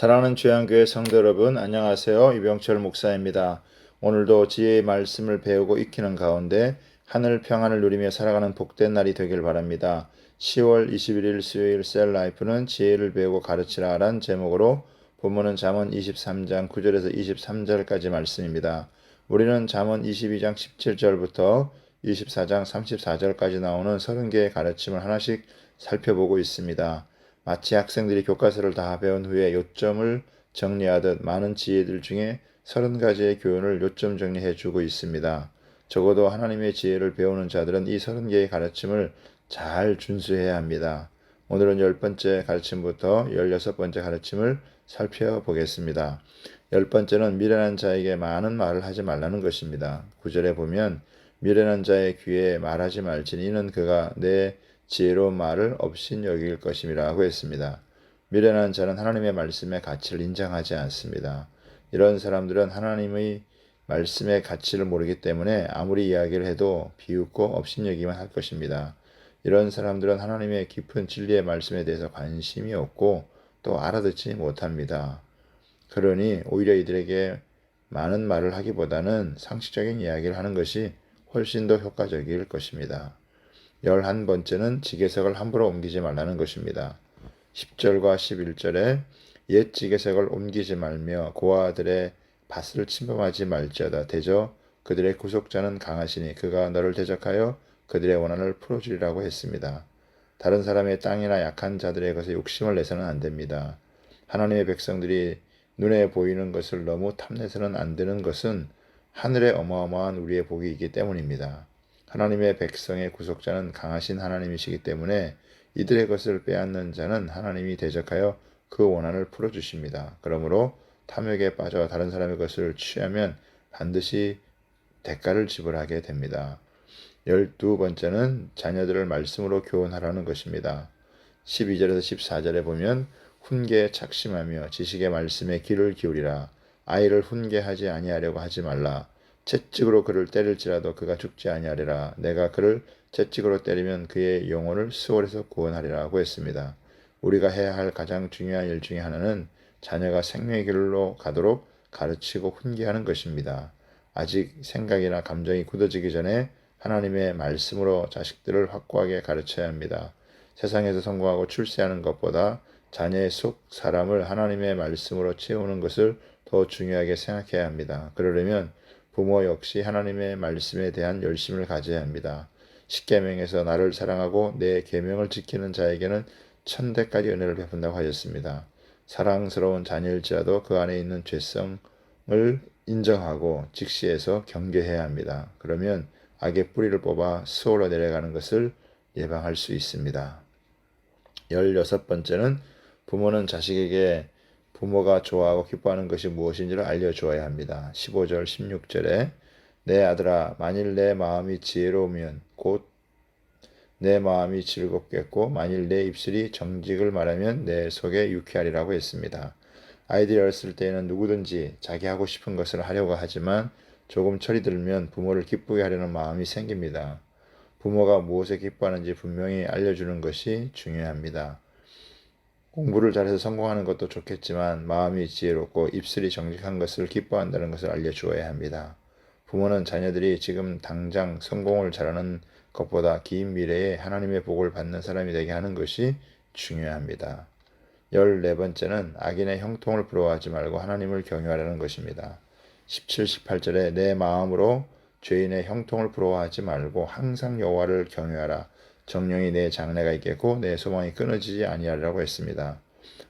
사랑하는 주양교회 성도 여러분, 안녕하세요. 이병철 목사입니다. 오늘도 지혜의 말씀을 배우고 익히는 가운데 하늘 평안을 누리며 살아가는 복된 날이 되길 바랍니다. 10월 21일 수요일 셀라이프는 지혜를 배우고 가르치라 란 제목으로 본문은 잠언 23장 9절에서 23절까지 말씀입니다. 우리는 잠언 22장 17절부터 24장 34절까지 나오는 30개의 가르침을 하나씩 살펴보고 있습니다. 마치 학생들이 교과서를 다 배운 후에 요점을 정리하듯 많은 지혜들 중에 30가지의 교훈을 요점 정리해 주고 있습니다. 적어도 하나님의 지혜를 배우는 자들은 이 30개의 가르침을 잘 준수해야 합니다. 오늘은 10번째 가르침부터 16번째 가르침을 살펴보겠습니다. 10번째는 미련한 자에게 많은 말을 하지 말라는 것입니다. 9절에 보면 미련한 자의 귀에 말하지 말지니 이는 그가 내 지혜로운 말을 업신 여길 것임이라고 했습니다. 미련한 자는 하나님의 말씀의 가치를 인정하지 않습니다. 이런 사람들은 하나님의 말씀의 가치를 모르기 때문에 아무리 이야기를 해도 비웃고 업신여기만 할 것입니다. 이런 사람들은 하나님의 깊은 진리의 말씀에 대해서 관심이 없고 또 알아듣지 못합니다. 그러니 오히려 이들에게 많은 말을 하기보다는 상식적인 이야기를 하는 것이 훨씬 더 효과적일 것입니다. 11번째는 지게석을 함부로 옮기지 말라는 것입니다. 10절과 11절에 옛 지게석을 옮기지 말며 고아들의 밭을 침범하지 말지어다. 대저 그들의 구속자는 강하시니 그가 너를 대적하여 그들의 원한을 풀어주리라고 했습니다. 다른 사람의 땅이나 약한 자들의 것에 욕심을 내서는 안 됩니다. 하나님의 백성들이 눈에 보이는 것을 너무 탐내서는 안 되는 것은 하늘의 어마어마한 우리의 복이 있기 때문입니다. 하나님의 백성의 구속자는 강하신 하나님이시기 때문에 이들의 것을 빼앗는 자는 하나님이 대적하여 그 원한을 풀어주십니다. 그러므로 탐욕에 빠져 다른 사람의 것을 취하면 반드시 대가를 지불하게 됩니다. 12번째는 자녀들을 말씀으로 교훈하라는 것입니다. 12절에서 14절에 보면 훈계에 착심하며 지식의 말씀에 귀를 기울이라. 아이를 훈계하지 아니하려고 하지 말라. 채찍으로 그를 때릴지라도 그가 죽지 아니하리라. 내가 그를 채찍으로 때리면 그의 영혼을 수월에서 구원하리라고 했습니다. 우리가 해야 할 가장 중요한 일 중에 하나는 자녀가 생명의 길로 가도록 가르치고 훈계하는 것입니다. 아직 생각이나 감정이 굳어지기 전에 하나님의 말씀으로 자식들을 확고하게 가르쳐야 합니다. 세상에서 성공하고 출세하는 것보다 자녀의 속 사람을 하나님의 말씀으로 채우는 것을 더 중요하게 생각해야 합니다. 그러려면 부모 역시 하나님의 말씀에 대한 열심을 가져야 합니다. 십계명에서 나를 사랑하고 내 계명을 지키는 자에게는 천대까지 은혜를 베푼다고 하셨습니다. 사랑스러운 자녀일지라도 그 안에 있는 죄성을 인정하고 직시해서 경계해야 합니다. 그러면 악의 뿌리를 뽑아 수월로 내려가는 것을 예방할 수 있습니다. 16번째는 부모는 자식에게 부모가 좋아하고 기뻐하는 것이 무엇인지를 알려주어야 합니다. 15절 16절에 내 아들아 만일 내 마음이 지혜로우면 곧 내 마음이 즐겁겠고 만일 내 입술이 정직을 말하면 내 속에 유쾌하리라고 했습니다. 아이들이 어렸을 때에는 누구든지 자기 하고 싶은 것을 하려고 하지만 조금 철이 들면 부모를 기쁘게 하려는 마음이 생깁니다. 부모가 무엇에 기뻐하는지 분명히 알려주는 것이 중요합니다. 공부를 잘해서 성공하는 것도 좋겠지만 마음이 지혜롭고 입술이 정직한 것을 기뻐한다는 것을 알려주어야 합니다. 부모는 자녀들이 지금 당장 성공을 잘하는 것보다 긴 미래에 하나님의 복을 받는 사람이 되게 하는 것이 중요합니다. 14번째는 악인의 형통을 부러워하지 말고 하나님을 경유하라는 것입니다. 17, 18절에 내 마음으로 죄인의 형통을 부러워하지 말고 항상 여호와를 경유하라. 정령이 내 장래가 있겠고 내 소망이 끊어지지 아니하리라고 했습니다.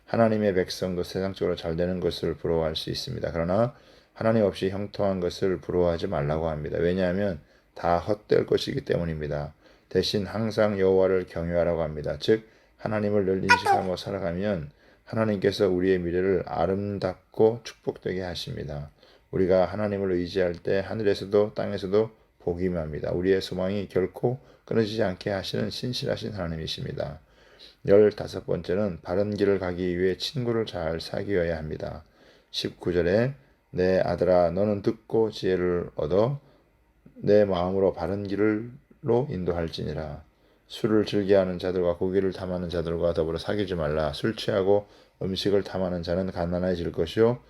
하나님의 백성도 세상적으로 잘 되는 것을 부러워할 수 있습니다. 그러나 하나님 없이 형통한 것을 부러워하지 말라고 합니다. 왜냐하면 다 헛될 것이기 때문입니다. 대신 항상 여호와를 경유하라고 합니다. 즉 하나님을 늘 인식하며 살아가면 하나님께서 우리의 미래를 아름답고 축복되게 하십니다. 우리가 하나님을 의지할 때 하늘에서도 땅에서도 복이 임합니다. 우리의 소망이 결코 끊어지지 않게 하시는 신실하신 하나님이십니다. 15번째는 바른 길을 가기 위해 친구를 잘 사귀어야 합니다. 19절에 내 아들아 너는 듣고 지혜를 얻어 내 마음으로 바른 길로 인도할지니라. 술을 즐겨하는 자들과 고기를 탐하는 자들과 더불어 사귀지 말라. 술 취하고 음식을 탐하는 자는 가난해질 것이요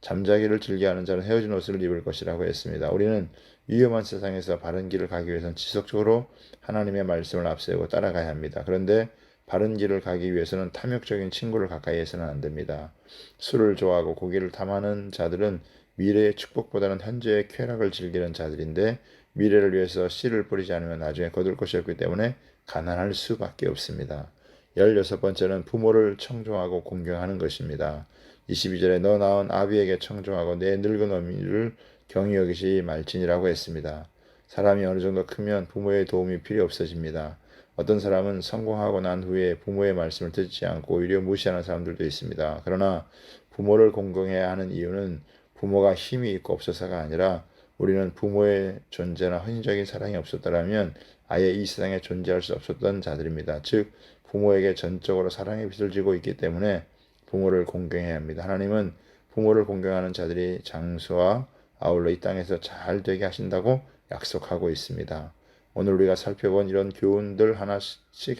잠자기를 즐겨하는 자는 헤어진 옷을 입을 것이라고 했습니다. 우리는 위험한 세상에서 바른 길을 가기 위해서는 지속적으로 하나님의 말씀을 앞세우고 따라가야 합니다. 그런데 바른 길을 가기 위해서는 탐욕적인 친구를 가까이 해서는 안 됩니다. 술을 좋아하고 고기를 탐하는 자들은 미래의 축복보다는 현재의 쾌락을 즐기는 자들인데 미래를 위해서 씨를 뿌리지 않으면 나중에 거둘 것이 없기 때문에 가난할 수밖에 없습니다. 16번째는 부모를 청종하고 공경하는 것입니다. 22절에 너 낳은 아비에게 청종하고 내 늙은 어미를 경히 여기시 말지니라고 했습니다. 사람이 어느 정도 크면 부모의 도움이 필요 없어집니다. 어떤 사람은 성공하고 난 후에 부모의 말씀을 듣지 않고 오히려 무시하는 사람들도 있습니다. 그러나 부모를 공경해야 하는 이유는 부모가 힘이 있고 없어서가 아니라 우리는 부모의 존재나 헌신적인 사랑이 없었더라면 아예 이 세상에 존재할 수 없었던 자들입니다. 즉 부모에게 전적으로 사랑의 빚을 지고 있기 때문에 부모를 공경해야 합니다. 하나님은 부모를 공경하는 자들이 장수와 아울러 이 땅에서 잘 되게 하신다고 약속하고 있습니다. 오늘 우리가 살펴본 이런 교훈들 하나씩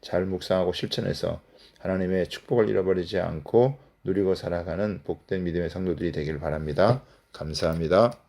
잘 묵상하고 실천해서 하나님의 축복을 잃어버리지 않고 누리고 살아가는 복된 믿음의 성도들이 되길 바랍니다. 감사합니다.